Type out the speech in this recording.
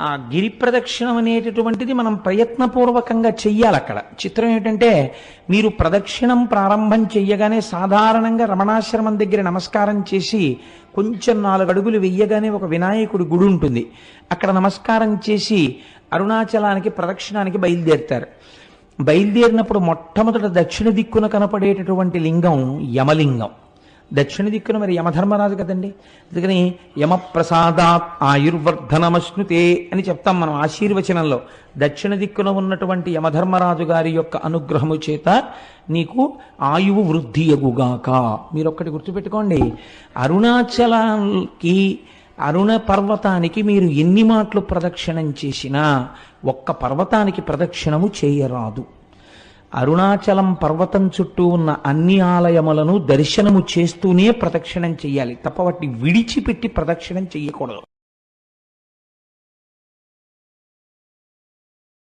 ఆ గిరి ప్రదక్షిణం అనేటటువంటిది మనం ప్రయత్నపూర్వకంగా చెయ్యాలి. అక్కడ చిత్రం ఏంటంటే, మీరు ప్రదక్షిణం ప్రారంభం చెయ్యగానే సాధారణంగా రమణాశ్రమం దగ్గర నమస్కారం చేసి కొంచెం 4 అడుగులు వెయ్యగానే ఒక వినాయకుడి గుడి ఉంటుంది. అక్కడ నమస్కారం చేసి అరుణాచలానికి ప్రదక్షిణానికి బయలుదేరుతారు. బయలుదేరినప్పుడు మొట్టమొదట దక్షిణ దిక్కున కనపడేటటువంటి లింగం యమలింగం. దక్షిణ దిక్కున మరి యమధర్మరాజు కదండి. అందుకని యమప్రసాదాత్ ఆయుర్వర్ధనమశ్నుతే అని చెప్తాం మనం ఆశీర్వచనంలో. దక్షిణ దిక్కున ఉన్నటువంటి యమధర్మరాజు గారి యొక్క అనుగ్రహము చేత నీకు ఆయువు వృద్ధి ఎగుగాక. మీరు ఒక్కటి గుర్తుపెట్టుకోండి, అరుణాచలానికి అరుణ పర్వతానికి మీరు ఎన్ని మాటలు ప్రదక్షిణం చేసినా ఒక్క పర్వతానికి ప్రదక్షిణము చేయరాదు. అరుణాచలం పర్వతం చుట్టూ ఉన్న అన్ని ఆలయములను దర్శనము చేస్తూనే ప్రదక్షిణం చెయ్యాలి తప్ప వాటిని విడిచిపెట్టి ప్రదక్షిణం చెయ్యకూడదు.